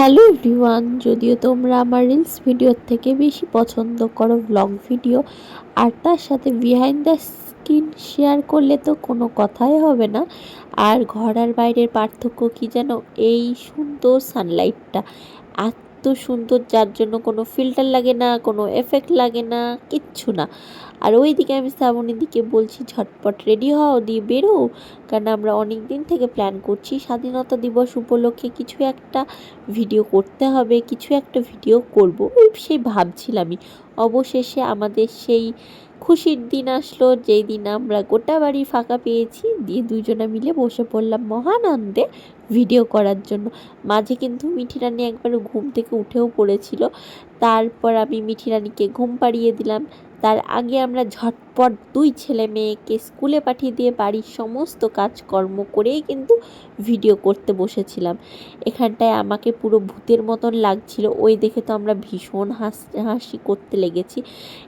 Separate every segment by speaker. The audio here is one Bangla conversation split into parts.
Speaker 1: হ্যালো এভরিওয়ান, যদিও তোমরা আমার রিলস ভিডিওর থেকে বেশি পছন্দ করো ব্লগ ভিডিও, আর তার সাথে বিহাইন্ড দ্য স্ক্রিন শেয়ার করলে তো কোনো কথাই হবে না। আর ঘর আর বাইরের পার্থক্য কি জানো? এই সুন্দর সানলাইটটা এত সুন্দর, যার জন্য কোনো ফিল্টার লাগে না, কোনো এফেক্ট লাগে না, কিচ্ছু না। আর ওইদিকে আমি শ্রাবণীর দিকে বলছি ঝটপট রেডি হও, দিয়ে বেরো, কারণ আমরা অনেক দিন থেকে প্ল্যান করছি স্বাধীনতা দিবস উপলক্ষে কিছু একটা ভিডিও করতে হবে, কিছু একটা ভিডিও করব। ওই সেই ভাবছিলামই। অবশেষে আমাদের সেই খুশির দিন আসলো, যেই দিন আমরা গোটা বাড়ি ফাঁকা পেয়েছি, দিয়ে দুজনে মিলে বসে পড়লাম মহানন্দে ভিডিও করার জন্য। মাঝে কিন্তু মিঠি রানী একবার ঘুম থেকে উঠেও পড়েছিল, তারপর আমি মিঠি রানীকে ঘুম পাড়িয়ে দিলাম। তার আগে আমরা ঝটপট দুই ছেলে মেয়েকে স্কুলে পাঠিয়ে দিয়ে বাড়ির সমস্ত কাজকর্ম করেই কিন্তু ভিডিও করতে বসেছিলাম। এখানটায় আমাকে পুরো ভূতের মতন লাগছিল, ওই দেখে তো আমরা ভীষণ হাসি করতে লেগেছি।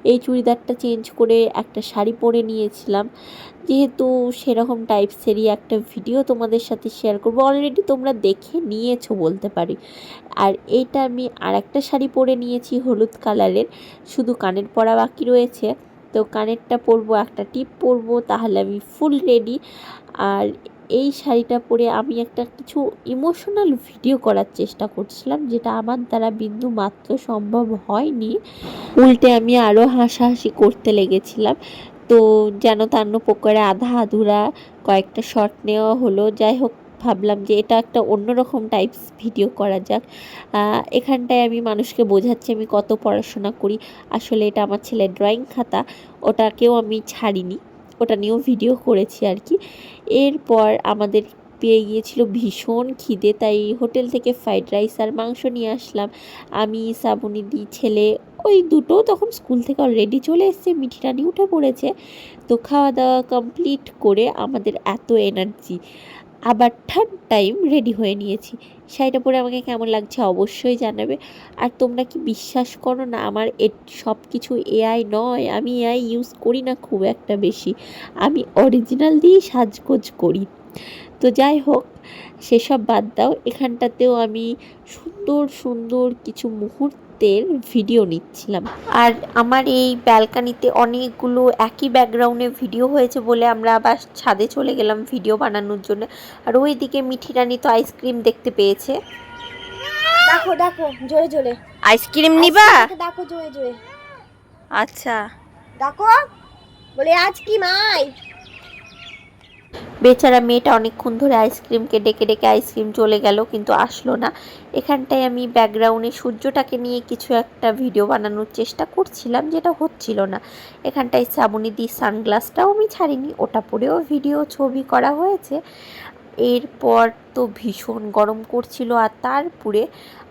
Speaker 1: এই চুড়িদারটা চেঞ্জ করে একটা শাড়ি পরে নিয়েছিলাম, যেহেতু সেরকম টাইপসেরই একটা ভিডিও তোমাদের সাথে শেয়ার করব। অলরেডি তোমরা দেখে নিয়েছো বলতে পারি। আর এইটা আমি আর একটা শাড়ি পরে নিয়েছি হলুদ কালারের, শুধু কানের পরা বাকি রয়েছে। তো কানেরটা পরবো, একটা টিপ পরবো, তাহলে আমি ফুল রেডি। আর এই শাড়িটা পরে আমি একটা কিছু ইমোশনাল ভিডিও করার চেষ্টা করছিলাম, যেটা আমার দ্বারা বিন্দু মাত্র সম্ভব হয়নি। উল্টে আমি আরও হাসাহাসি করতে লেগেছিলাম। তো যেন তান্ন পোকারে আধা আধুরা কয়েকটা শট নেওয়া হলো। যাই হোক, ভাবলাম যে এটা একটা অন্যরকম টাইপস ভিডিও করা যাক। এখানটায় আমি মানুষকে বোঝাচ্ছি আমি কত পড়াশোনা করি। আসলে এটা আমার ছেলের ড্রয়িং খাতা, ওটাকেও আমি ছাড়িনি, ওটা নিয়েও ভিডিও করেছি আর কি। এরপর আমাদের পেয়ে গিয়েছিল ভীষণ খিদে, তাই হোটেল থেকে ফ্রাইড রাইস আর মাংস নিয়ে আসলাম। আমি, শ্রাবণী দি, ছেলে, ওই দুটো তখন স্কুল থেকে অলরেডি চলে এসছে, মিঠি রানী উঠে পড়েছে। তো খাওয়া দাওয়া কমপ্লিট করে আমাদের এত এনার্জি, আবার থার্ড টাইম রেডি হয়ে নিয়েছি। শাড়িটা পরে আমাকে কেমন লাগছে অবশ্যই জানাবে। আর তোমরা কি বিশ্বাস করো না, আমার সব কিছু এআই নয়, আমি এআই ইউজ করি না খুব একটা বেশি, আমি অরিজিনাল দিয়েই সাজগোজ করি। তো যাই হোক, সেসব বাদ দাও। এখানটাতেও আমি সুন্দর সুন্দর কিছু মুহূর্তের ভিডিও নিচ্ছিলাম। আর আমার এই ব্যালকানিতে অনেকগুলো একই ব্যাকগ্রাউন্ডে ভিডিও হয়েছে বলে আমরা আবার ছাদে চলে গেলাম ভিডিও বানানোর জন্য। আর ওইদিকে মিঠি রানী তো আইসক্রিম দেখতে পেয়েছে।
Speaker 2: দেখো দেখো জোরে জোরে
Speaker 1: আইসক্রিম নিবা?
Speaker 2: দেখো জোরে জোরে,
Speaker 1: আচ্ছা।
Speaker 2: দেখো বলে আজ কি মাই।
Speaker 1: বেচারা মেয়েটা অনেকক্ষণ ধরে আইসক্রিমকে ডেকে ডেকে আইসক্রিম চলে গেল, কিন্তু আসলো না। এখানটায় আমি ব্যাকগ্রাউন্ডে সূর্যটাকে নিয়ে কিছু একটা ভিডিও বানানোর চেষ্টা করছিলাম, যেটা হচ্ছিল না। এখানটায় শ্রাবণী দি সানগ্লাসটাও আমি ছাড়িনি, ওটা পরেও ভিডিও ছবি করা হয়েছে। এরপর তো ভীষণ গরম করছিল, আর তারপরে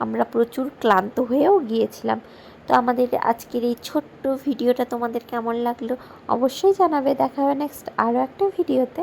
Speaker 1: আমরা প্রচুর ক্লান্ত হয়েও গিয়েছিলাম। তো আমাদের আজকের এই ছোট্ট ভিডিওটা তোমাদের কেমন লাগলো অবশ্যই জানাবে। দেখা হবে নেক্সট আরও একটা ভিডিওতে।